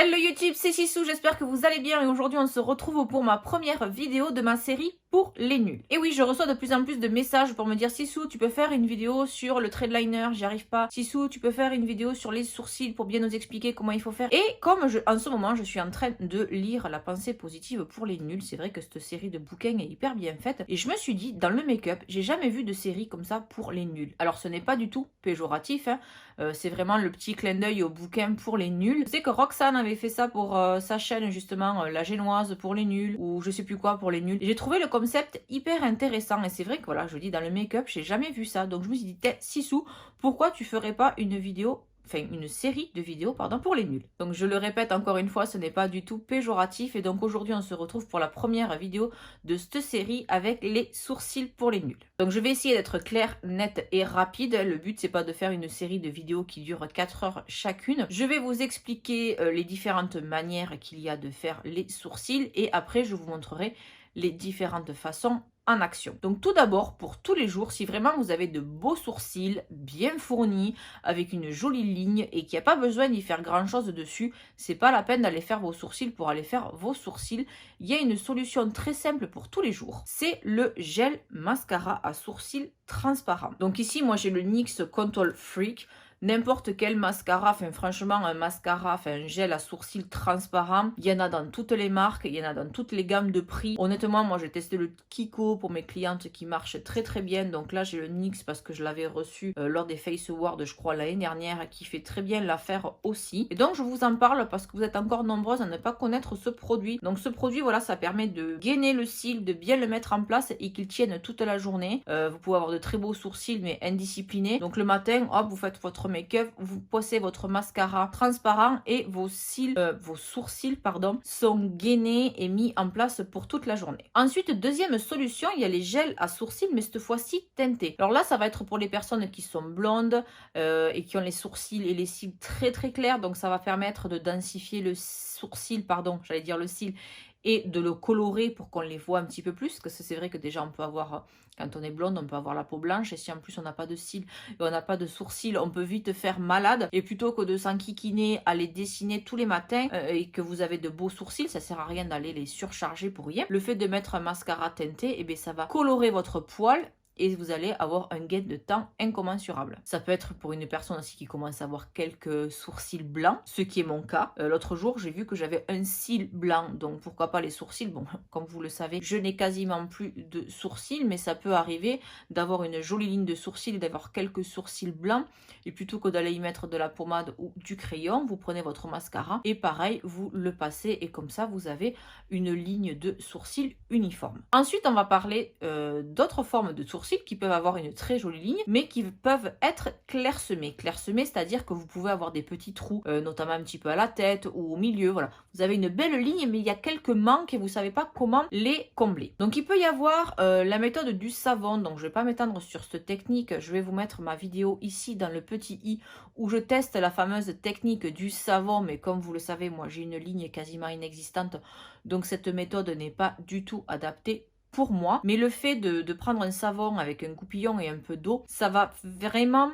Hello YouTube, c'est Sissou, j'espère que vous allez bien et aujourd'hui on se retrouve pour ma première vidéo de ma série pour les nuls. Et oui, je reçois de plus en plus de messages pour me dire Sissou, tu peux faire une vidéo sur le trait de liner, j'y arrive pas. Sissou, tu peux faire une vidéo sur les sourcils pour bien nous expliquer comment il faut faire. Et comme en ce moment je suis en train de lire La pensée positive pour les nuls, c'est vrai que cette série de bouquins est hyper bien faite et je me suis dit, dans le make-up, j'ai jamais vu de série comme ça pour les nuls. Alors ce n'est pas du tout péjoratif, hein. C'est vraiment le petit clin d'œil au bouquin pour les nuls. Je sais que Roxane avait fait ça pour sa chaîne justement, La Génoise pour les nuls, ou je sais plus quoi pour les nuls. J'ai trouvé le concept hyper intéressant et c'est vrai que voilà, je dis dans le make-up, j'ai jamais vu ça. Donc je me suis dit, Sissou, pourquoi tu ferais pas une vidéo, enfin une série de vidéos pardon, pour les nuls. Donc je le répète encore une fois, ce n'est pas du tout péjoratif et donc aujourd'hui on se retrouve pour la première vidéo de cette série avec les sourcils pour les nuls. Donc je vais essayer d'être claire, nette et rapide. Le but c'est pas de faire une série de vidéos qui durent 4 heures chacune. Je vais vous expliquer les différentes manières qu'il y a de faire les sourcils et après je vous montrerai les différentes façons en action. Donc tout d'abord, pour tous les jours, si vraiment vous avez de beaux sourcils bien fournis, avec une jolie ligne et qu'il n'y a pas besoin d'y faire grand chose dessus, c'est pas la peine d'aller faire vos sourcils pour aller faire vos sourcils. Il y a une solution très simple pour tous les jours, c'est le gel mascara à sourcils transparent. Donc ici, moi j'ai le NYX Control Freak. N'importe quel mascara, enfin franchement un mascara, enfin un gel à sourcils transparent, il y en a dans toutes les marques, il y en a dans toutes les gammes de prix. Honnêtement, moi j'ai testé le Kiko pour mes clientes qui marche très très bien. Donc là j'ai le NYX parce que je l'avais reçu lors des Face Awards, je crois l'année dernière, qui fait très bien l'affaire aussi. Et donc je vous en parle parce que vous êtes encore nombreuses à ne pas connaître ce produit. Donc ce produit, voilà, ça permet de gainer le cil, de bien le mettre en place et qu'il tienne toute la journée. Vous pouvez avoir de très beaux sourcils mais indisciplinés. Donc le matin, hop, vous faites votre make-up, vous posez votre mascara transparent et vos sourcils pardon, sont gainés et mis en place pour toute la journée. Ensuite, deuxième solution, il y a les gels à sourcils, mais cette fois-ci teintés. Alors là, ça va être pour les personnes qui sont blondes et qui ont les sourcils et les cils très très clairs, donc ça va permettre de densifier le sourcil, pardon, j'allais dire le cil, et de le colorer pour qu'on les voit un petit peu plus, parce que c'est vrai que déjà on peut avoir, quand on est blonde, on peut avoir la peau blanche, et si en plus on n'a pas de cils et on n'a pas de sourcils, on peut vite faire malade, et plutôt que de s'enquiquiner à les dessiner tous les matins et que vous avez de beaux sourcils, ça sert à rien d'aller les surcharger pour rien. Le fait de mettre un mascara teinté, eh bien, ça va colorer votre poil et vous allez avoir un gain de temps incommensurable. Ça peut être pour une personne aussi qui commence à avoir quelques sourcils blancs, ce qui est mon cas. L'autre jour, j'ai vu que j'avais un cil blanc, donc pourquoi pas les sourcils. Bon, comme vous le savez, je n'ai quasiment plus de sourcils, mais ça peut arriver d'avoir une jolie ligne de sourcils et d'avoir quelques sourcils blancs. Et plutôt que d'aller y mettre de la pommade ou du crayon, vous prenez votre mascara et pareil, vous le passez et comme ça, vous avez une ligne de sourcils uniforme. Ensuite, on va parler d'autres formes de sourcils qui peuvent avoir une très jolie ligne, mais qui peuvent être clairsemés. Clairsemés, c'est-à-dire que vous pouvez avoir des petits trous, notamment un petit peu à la tête ou au milieu. Voilà, vous avez une belle ligne, mais il y a quelques manques et vous savez pas comment les combler. Donc, il peut y avoir la méthode du savon. Donc, je vais pas m'étendre sur cette technique. Je vais vous mettre ma vidéo ici dans le petit i où je teste la fameuse technique du savon. Mais comme vous le savez, moi, j'ai une ligne quasiment inexistante. Donc, cette méthode n'est pas du tout adaptée pour moi, mais le fait de prendre un savon avec un goupillon et un peu d'eau, ça va vraiment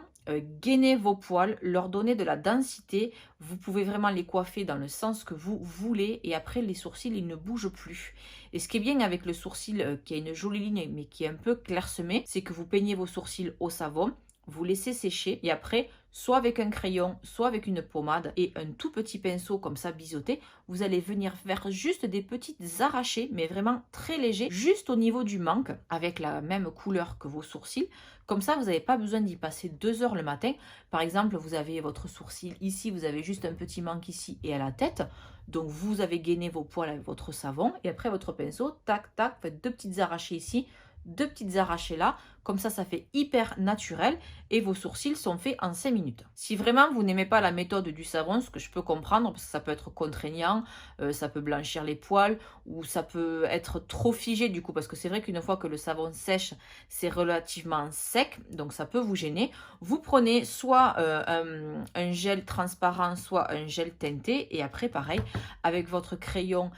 gainer vos poils, leur donner de la densité. Vous pouvez vraiment les coiffer dans le sens que vous voulez et après les sourcils ils ne bougent plus. Et ce qui est bien avec le sourcil qui a une jolie ligne mais qui est un peu clairsemé, c'est que vous peignez vos sourcils au savon, vous laissez sécher et après soit avec un crayon, soit avec une pommade et un tout petit pinceau comme ça biseauté, vous allez venir faire juste des petites arrachées, mais vraiment très légers, juste au niveau du manque, avec la même couleur que vos sourcils. Comme ça, vous n'avez pas besoin d'y passer 2 heures le matin. Par exemple, vous avez votre sourcil ici, vous avez juste un petit manque ici et à la tête. Donc, vous avez gainé vos poils avec votre savon et après votre pinceau, tac, tac, faites 2 petites arrachées ici, 2 petites arrachées là, comme ça fait hyper naturel et vos sourcils sont faits en 5 minutes. Si vraiment vous n'aimez pas la méthode du savon, ce que je peux comprendre parce que ça peut être contraignant, ça peut blanchir les poils ou ça peut être trop figé du coup parce que c'est vrai qu'une fois que le savon sèche, c'est relativement sec, donc ça peut vous gêner. Vous prenez soit un gel transparent, soit un gel teinté et après pareil, avec votre crayon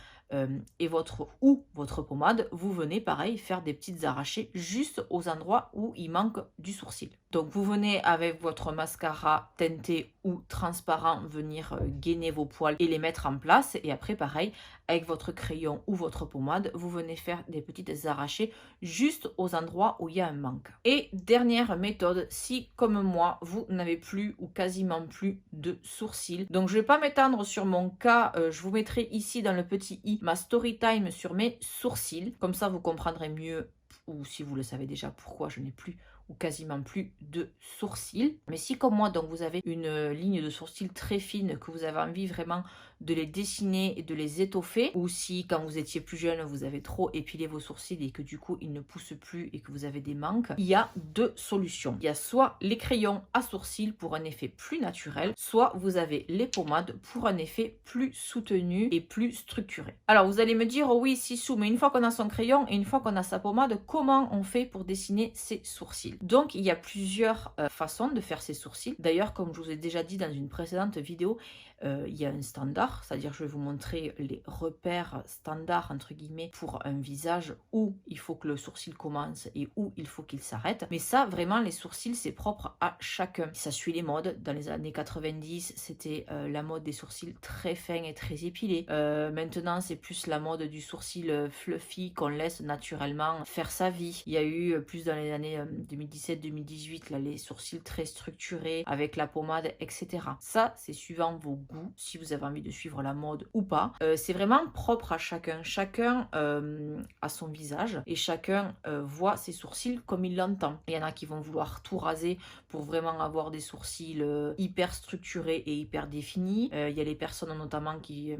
et votre pommade, vous venez pareil faire des petites arrachées juste aux endroits où il manque du sourcil. Donc vous venez avec votre mascara teinté ou transparent venir gainer vos poils et les mettre en place. Et après pareil, avec votre crayon ou votre pommade, vous venez faire des petites arrachées juste aux endroits où il y a un manque. Et dernière méthode, si comme moi, vous n'avez plus ou quasiment plus de sourcils. Donc je ne vais pas m'étendre sur mon cas, je vous mettrai ici dans le petit i ma story time sur mes sourcils. Comme ça vous comprendrez mieux, ou si vous le savez déjà, pourquoi je n'ai plus ou quasiment plus de sourcils. Mais si comme moi, donc vous avez une ligne de sourcils très fine, que vous avez envie vraiment de les dessiner et de les étoffer, ou si quand vous étiez plus jeune, vous avez trop épilé vos sourcils et que du coup ils ne poussent plus et que vous avez des manques, il y a deux solutions. Il y a soit les crayons à sourcils pour un effet plus naturel, soit vous avez les pommades pour un effet plus soutenu et plus structuré. Alors vous allez me dire, oh oui Sissou, mais une fois qu'on a son crayon et une fois qu'on a sa pommade, comment on fait pour dessiner ses sourcils? Donc il y a plusieurs façons de faire ses sourcils. D'ailleurs, comme je vous ai déjà dit dans une précédente vidéo, il y a un standard, c'est-à-dire je vais vous montrer les repères standards entre guillemets pour un visage où il faut que le sourcil commence et où il faut qu'il s'arrête. Mais ça, vraiment, les sourcils, c'est propre à chacun. Ça suit les modes. Dans les années 90, c'était la mode des sourcils très fins et très épilés. Maintenant, c'est plus la mode du sourcil fluffy qu'on laisse naturellement faire sa vie. Il y a eu plus dans les années 2017-2018, là, les sourcils très structurés avec la pommade, etc. Ça, c'est suivant vos goûts, si vous avez envie de suivre la mode ou pas. C'est vraiment propre à chacun. Chacun a son visage et chacun voit ses sourcils comme il l'entend. Il y en a qui vont vouloir tout raser pour vraiment avoir des sourcils hyper structurés et hyper définis. Il y a les personnes notamment qui,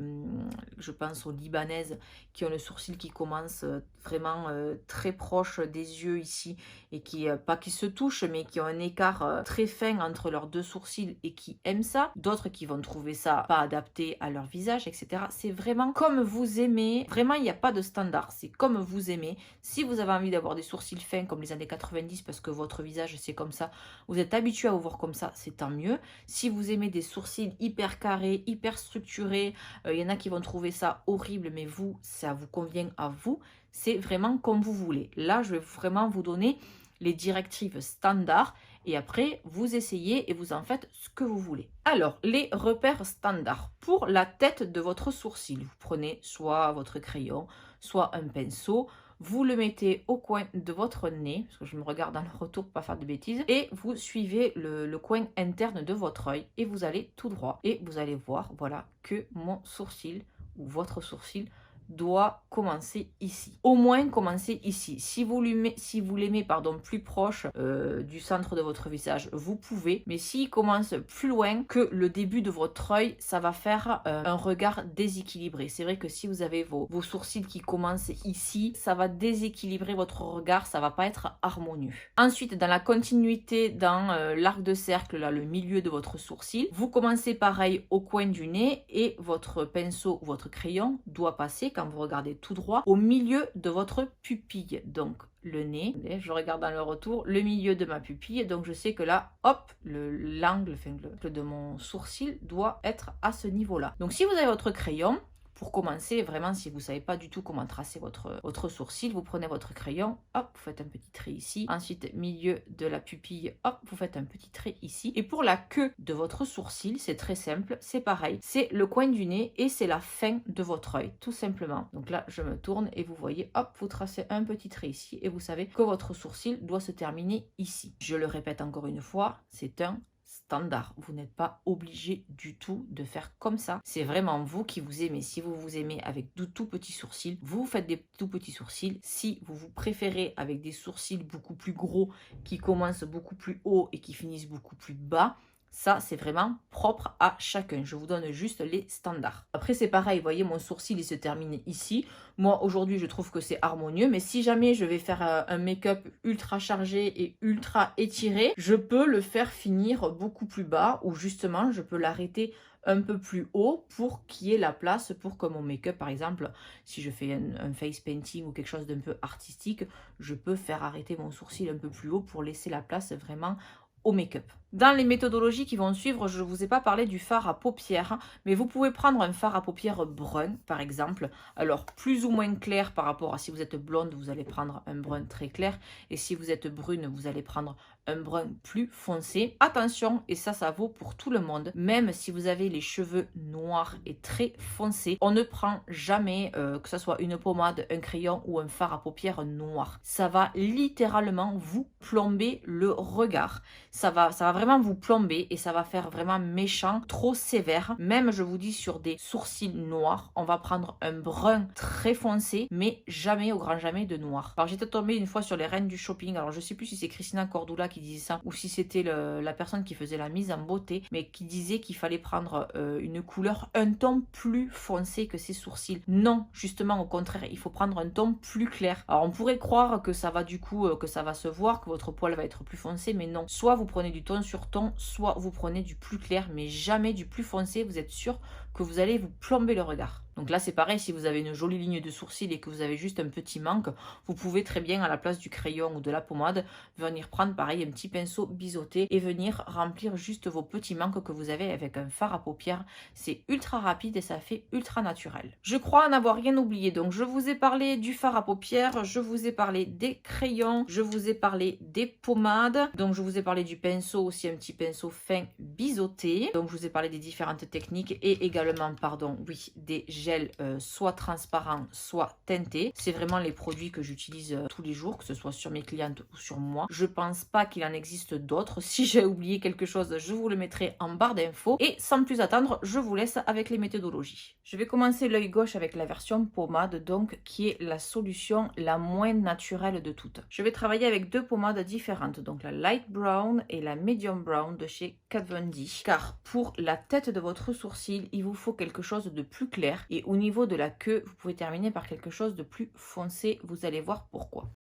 je pense aux Libanaises, qui ont le sourcil qui commence vraiment très proche des yeux ici et qui, pas qui se touchent, mais qui ont un écart très fin entre leurs deux sourcils et qui aiment ça. D'autres qui vont trouver ça pas adapté à leur visage, etc. C'est vraiment comme vous aimez. Vraiment, il n'y a pas de standard. C'est comme vous aimez. Si vous avez envie d'avoir des sourcils fins comme les années 90 parce que votre visage c'est comme ça, vous êtes habitué à vous voir comme ça, c'est tant mieux. Si vous aimez des sourcils hyper carrés, hyper structurés, il y en a qui vont trouver ça horrible, mais vous, ça vous convient à vous. C'est vraiment comme vous voulez. Là, je vais vraiment vous donner les directives standards et après vous essayez et vous en faites ce que vous voulez. Alors, les repères standards pour la tête de votre sourcil. Vous prenez soit votre crayon, soit un pinceau, vous le mettez au coin de votre nez, parce que je me regarde dans le retour pour pas faire de bêtises, et vous suivez le coin interne de votre œil et vous allez tout droit et vous allez voir, voilà, que mon sourcil ou votre sourcil doit commencer ici. Au moins commencer ici. Si vous l'aimez plus proche du centre de votre visage, vous pouvez. Mais s'il commence plus loin que le début de votre œil, ça va faire un regard déséquilibré. C'est vrai que si vous avez vos sourcils qui commencent ici, ça va déséquilibrer votre regard, ça va pas être harmonieux. Ensuite, dans la continuité, dans l'arc de cercle, là, le milieu de votre sourcil, vous commencez pareil au coin du nez et votre pinceau ou votre crayon doit passer, quand vous regardez tout droit, au milieu de votre pupille. Donc le nez, je regarde dans le retour, le milieu de ma pupille, donc je sais que là, hop, l'angle de mon sourcil doit être à ce niveau-là. Donc si vous avez votre crayon, pour commencer, vraiment, si vous ne savez pas du tout comment tracer votre sourcil, vous prenez votre crayon, hop, vous faites un petit trait ici. Ensuite, milieu de la pupille, hop, vous faites un petit trait ici. Et pour la queue de votre sourcil, c'est très simple, c'est pareil. C'est le coin du nez et c'est la fin de votre œil, tout simplement. Donc là, je me tourne et vous voyez, hop, vous tracez un petit trait ici et vous savez que votre sourcil doit se terminer ici. Je le répète encore une fois, c'est un standard. Vous n'êtes pas obligé du tout de faire comme ça. C'est vraiment vous qui vous aimez. Si vous vous aimez avec de tout petits sourcils, vous faites des tout petits sourcils. Si vous vous préférez avec des sourcils beaucoup plus gros qui commencent beaucoup plus haut et qui finissent beaucoup plus bas, ça, c'est vraiment propre à chacun. Je vous donne juste les standards. Après, c'est pareil. Vous voyez, mon sourcil, il se termine ici. Moi, aujourd'hui, je trouve que c'est harmonieux. Mais si jamais je vais faire un make-up ultra chargé et ultra étiré, je peux le faire finir beaucoup plus bas ou justement, je peux l'arrêter un peu plus haut pour qu'il y ait la place pour que mon make-up, par exemple, si je fais un face painting ou quelque chose d'un peu artistique, je peux faire arrêter mon sourcil un peu plus haut pour laisser la place vraiment au make-up. Dans les méthodologies qui vont suivre, je ne vous ai pas parlé du fard à paupières, mais vous pouvez prendre un fard à paupières brun, par exemple. Alors, plus ou moins clair par rapport à si vous êtes blonde, vous allez prendre un brun très clair. Et si vous êtes brune, vous allez prendre un brun plus foncé. Attention, et ça vaut pour tout le monde, même si vous avez les cheveux noirs et très foncés, on ne prend jamais, que ce soit une pommade, un crayon ou un fard à paupières noir. Ça va littéralement vous plomber le regard. Ça va vraiment vous plomber et ça va faire vraiment méchant, trop sévère. Même, je vous dis, sur des sourcils noirs, on va prendre un brun très foncé, mais jamais, au grand jamais, de noir. Alors, j'étais tombée une fois sur les reines du shopping. Alors, je sais plus si c'est Christina Cordula qui disait ça ou si c'était la personne qui faisait la mise en beauté, mais qui disait qu'il fallait prendre une couleur, un ton plus foncé que ses sourcils. Non, justement, au contraire, il faut prendre un ton plus clair. Alors, on pourrait croire que ça va du coup, que ça va se voir, que votre poil va être plus foncé, mais non. Soit vous prenez du ton sur ton, soit vous prenez du plus clair, mais jamais du plus foncé. Vous êtes sûr que vous allez vous plomber le regard. Donc là, c'est pareil, si vous avez une jolie ligne de sourcils et que vous avez juste un petit manque, vous pouvez très bien, à la place du crayon ou de la pommade, venir prendre pareil un petit pinceau biseauté et venir remplir juste vos petits manques que vous avez avec un fard à paupières. C'est ultra rapide et ça fait ultra naturel. Je crois n'avoir rien oublié, donc je vous ai parlé du fard à paupières, je vous ai parlé des crayons, je vous ai parlé des pommades, donc je vous ai parlé du pinceau, aussi un petit pinceau fin biseauté, donc je vous ai parlé des différentes techniques et également, pardon, oui, des gels soit transparents, soit teintés. C'est vraiment les produits que j'utilise tous les jours, que ce soit sur mes clientes ou sur moi. Je pense pas qu'il en existe d'autres. Si j'ai oublié quelque chose, je vous le mettrai en barre d'infos. Et sans plus attendre, je vous laisse avec les méthodologies. Je vais commencer l'œil gauche avec la version pommade, donc qui est la solution la moins naturelle de toutes. Je vais travailler avec deux pommades différentes, donc la light brown et la medium brown de chez Kat Von D. Car pour la tête de votre sourcil, il vous faut quelque chose de plus clair. Et au niveau de la queue, vous pouvez terminer par quelque chose de plus foncé. Vous allez voir pourquoi.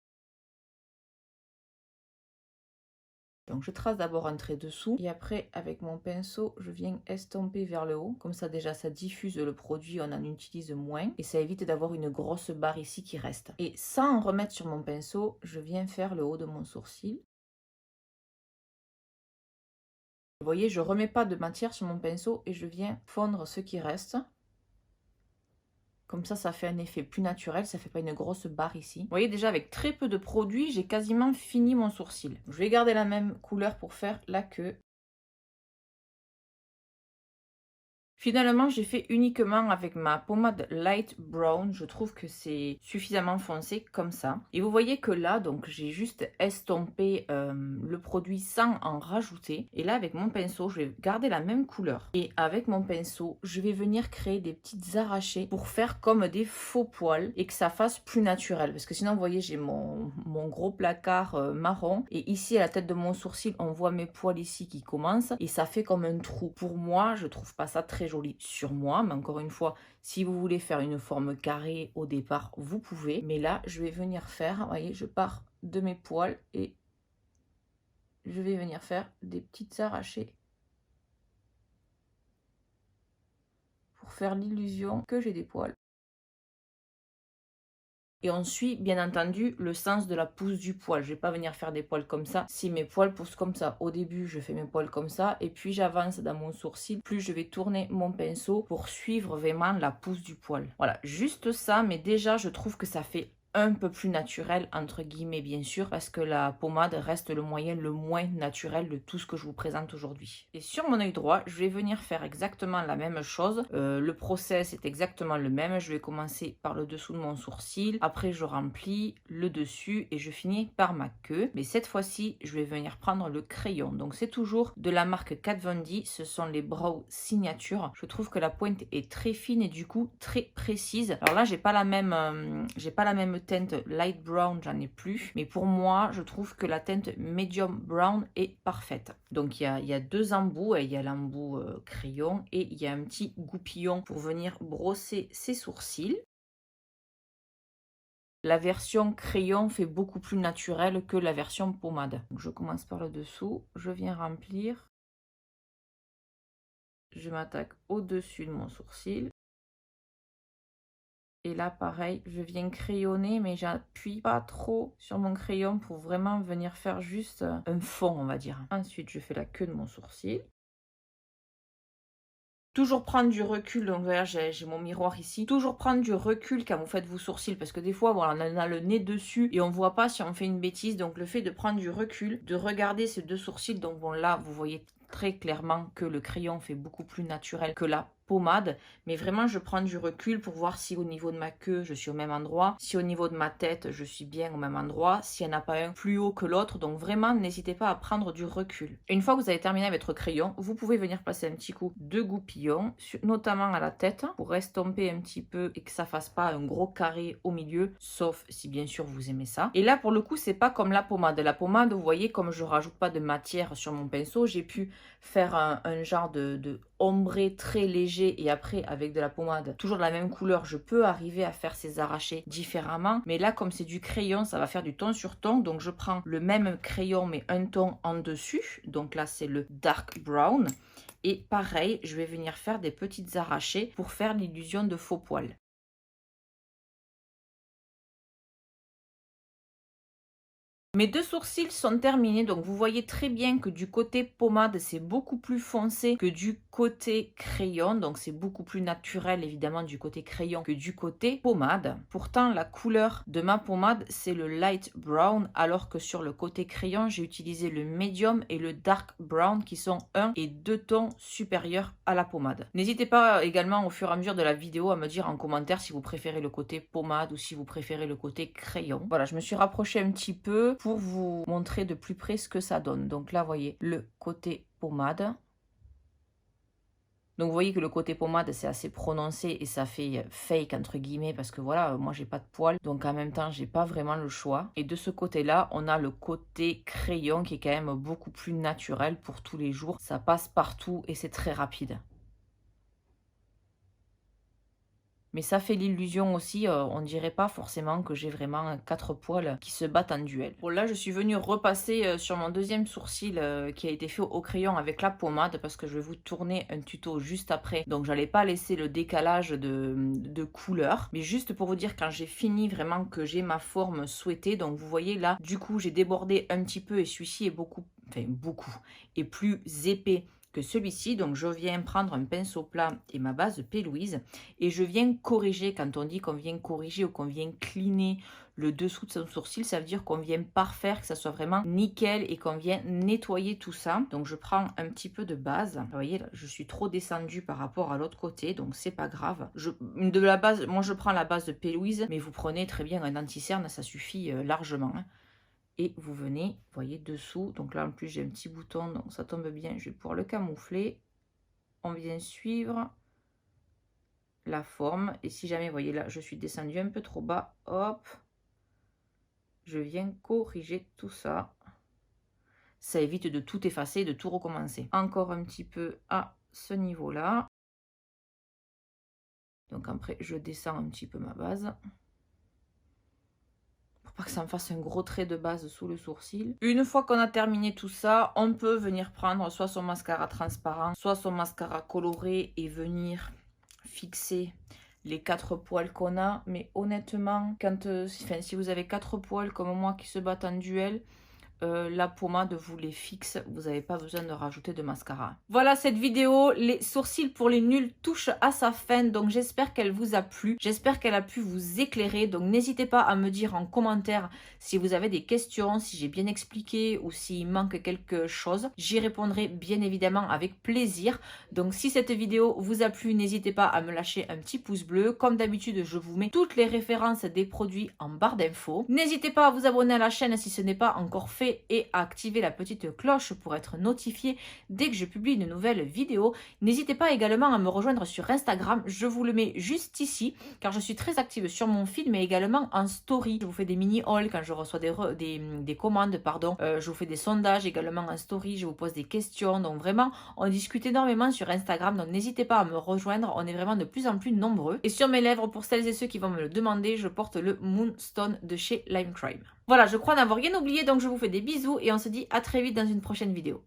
Donc je trace d'abord un trait dessous et après avec mon pinceau je viens estomper vers le haut. Comme ça déjà ça diffuse le produit, on en utilise moins et ça évite d'avoir une grosse barre ici qui reste. Et sans en remettre sur mon pinceau, je viens faire le haut de mon sourcil. Vous voyez, je ne remets pas de matière sur mon pinceau et je viens fondre ce qui reste. Comme ça fait un effet plus naturel, ça fait pas une grosse barre ici. Vous voyez, déjà avec très peu de produits, j'ai quasiment fini mon sourcil. Je vais garder la même couleur pour faire la queue. Finalement, j'ai fait uniquement avec ma pommade light brown. Je trouve que c'est suffisamment foncé comme ça. Et vous voyez que là, donc j'ai juste estompé le produit sans en rajouter. Et là, avec mon pinceau, je vais garder la même couleur. Et avec mon pinceau, je vais venir créer des petites arrachées pour faire comme des faux poils et que ça fasse plus naturel. Parce que sinon, vous voyez, j'ai mon gros placard marron. Et ici, à la tête de mon sourcil, on voit mes poils ici qui commencent. Et ça fait comme un trou. Pour moi, je trouve pas ça très joli sur moi, mais encore une fois, si vous voulez faire une forme carrée au départ, vous pouvez. Mais là, je vais venir faire, vous voyez, je pars de mes poils et je vais venir faire des petites arrachées pour faire l'illusion que j'ai des poils. Et on suit bien entendu le sens de la pousse du poil. Je ne vais pas venir faire des poils comme ça si mes poils poussent comme ça. Au début, je fais mes poils comme ça et puis j'avance dans mon sourcil. Plus je vais tourner mon pinceau pour suivre vraiment la pousse du poil. Voilà, juste ça, mais déjà je trouve que ça fait un peu plus naturel, entre guillemets bien sûr, parce que la pommade reste le moyen le moins naturel de tout ce que je vous présente aujourd'hui. Et sur mon œil droit, je vais venir faire exactement la même chose. Le process est exactement le même. Je vais commencer par le dessous de mon sourcil, après je remplis le dessus et je finis par ma queue. Mais cette fois-ci, je vais venir prendre le crayon. Donc c'est toujours de la marque Kat Von D, ce sont les Brow Signature. Je trouve que la pointe est très fine et du coup très précise. Alors là, j'ai pas la même teinte light brown, j'en ai plus, mais pour moi je trouve que la teinte medium brown est parfaite. Donc il y a deux embouts, il y a l'embout crayon et il y a un petit goupillon pour venir brosser ses sourcils. La version crayon fait beaucoup plus naturel que la version pommade. Donc je commence par le dessous, je viens remplir, je m'attaque au dessus de mon sourcil. Et là, pareil, je viens crayonner, mais j'appuie pas trop sur mon crayon pour vraiment venir faire juste un fond, on va dire. Ensuite, je fais la queue de mon sourcil. Toujours prendre du recul, donc voilà, j'ai mon miroir ici. Toujours prendre du recul quand vous faites vos sourcils, parce que des fois, voilà, on a le nez dessus et on voit pas si on fait une bêtise. Donc le fait de prendre du recul, de regarder ces deux sourcils, donc bon là, vous voyez très clairement que le crayon fait beaucoup plus naturel que la pommade, mais vraiment je prends du recul pour voir si au niveau de ma queue je suis au même endroit, si au niveau de ma tête je suis bien au même endroit, s'il n'y en a pas un plus haut que l'autre. Donc vraiment n'hésitez pas à prendre du recul. Une fois que vous avez terminé avec votre crayon, vous pouvez venir passer un petit coup de goupillon, notamment à la tête, pour estomper un petit peu et que ça fasse pas un gros carré au milieu, sauf si bien sûr vous aimez ça. Et là pour le coup c'est pas comme la pommade. La pommade, vous voyez, comme je rajoute pas de matière sur mon pinceau, j'ai pu faire un genre de ombré très léger, et après avec de la pommade toujours de la même couleur, je peux arriver à faire ces arrachés différemment. Mais là, comme c'est du crayon, ça va faire du ton sur ton, donc je prends le même crayon mais un ton en dessus, donc là c'est le dark brown, et pareil je vais venir faire des petites arrachés pour faire l'illusion de faux poils. Mes deux sourcils sont terminés, donc vous voyez très bien que du côté pommade, c'est beaucoup plus foncé que du côté crayon. Donc c'est beaucoup plus naturel évidemment du côté crayon que du côté pommade. Pourtant, la couleur de ma pommade, c'est le light brown, alors que sur le côté crayon, j'ai utilisé le medium et le dark brown qui sont 1 et 2 tons supérieurs à la pommade. N'hésitez pas également au fur et à mesure de la vidéo à me dire en commentaire si vous préférez le côté pommade ou si vous préférez le côté crayon. Voilà, je me suis rapprochée un petit peu pour vous montrer de plus près ce que ça donne. Donc là, vous voyez le côté pommade. Donc vous voyez que le côté pommade, c'est assez prononcé et ça fait fake entre guillemets, parce que voilà, moi j'ai pas de poils, donc en même temps j'ai pas vraiment le choix. Et de ce côté-là, on a le côté crayon qui est quand même beaucoup plus naturel pour tous les jours. Ça passe partout et c'est très rapide. Mais ça fait l'illusion aussi, on dirait pas forcément que j'ai vraiment 4 poils qui se battent en duel. Bon là je suis venue repasser sur mon deuxième sourcil qui a été fait au crayon avec la pommade, parce que je vais vous tourner un tuto juste après. Donc j'allais pas laisser le décalage de couleur. Mais juste pour vous dire, quand j'ai fini vraiment que j'ai ma forme souhaitée, donc vous voyez là, du coup j'ai débordé un petit peu et celui-ci est beaucoup, est plus épais que celui-ci. Donc je viens prendre un pinceau plat et ma base P. Louise et je viens corriger. Quand on dit qu'on vient corriger ou qu'on vient cleaner le dessous de son sourcil, ça veut dire qu'on vient parfaire, que ça soit vraiment nickel et qu'on vient nettoyer tout ça. Donc je prends un petit peu de base. Vous voyez là, je suis trop descendue par rapport à l'autre côté, donc c'est pas grave. De la base, moi je prends la base de P. Louise, mais vous prenez très bien un anti-cerne, ça suffit largement. Et vous venez, vous voyez, dessous. Donc là, en plus, j'ai un petit bouton, donc ça tombe bien. Je vais pouvoir le camoufler. On vient suivre la forme. Et si jamais, vous voyez là, je suis descendue un peu trop bas, hop, je viens corriger tout ça. Ça évite de tout effacer et de tout recommencer. Encore un petit peu à ce niveau-là. Donc après, je descends un petit peu ma base. Pas que ça me fasse un gros trait de base sous le sourcil. Une fois qu'on a terminé tout ça, on peut venir prendre soit son mascara transparent, soit son mascara coloré et venir fixer les 4 poils qu'on a. Mais honnêtement, si vous avez 4 poils comme moi qui se battent en duel, la pommade vous les fixe, vous n'avez pas besoin de rajouter de mascara. Voilà, cette vidéo, les sourcils pour les nuls, touche à sa fin, donc j'espère qu'elle vous a plu, j'espère qu'elle a pu vous éclairer. Donc n'hésitez pas à me dire en commentaire si vous avez des questions, si j'ai bien expliqué ou s'il manque quelque chose. J'y répondrai bien évidemment avec plaisir. Donc si cette vidéo vous a plu, n'hésitez pas à me lâcher un petit pouce bleu. Comme d'habitude, je vous mets toutes les références des produits en barre d'infos. N'hésitez pas à vous abonner à la chaîne si ce n'est pas encore fait et à activer la petite cloche pour être notifié dès que je publie une nouvelle vidéo. N'hésitez pas également à me rejoindre sur Instagram, je vous le mets juste ici car je suis très active sur mon feed mais également en story. Je vous fais des mini hauls quand je reçois des commandes, pardon. Je vous fais des sondages également en story, je vous pose des questions. Donc vraiment, on discute énormément sur Instagram, donc n'hésitez pas à me rejoindre, on est vraiment de plus en plus nombreux. Et sur mes lèvres, pour celles et ceux qui vont me le demander, je porte le Moonstone de chez Lime Crime. Voilà, je crois n'avoir rien oublié, donc je vous fais des bisous et on se dit à très vite dans une prochaine vidéo.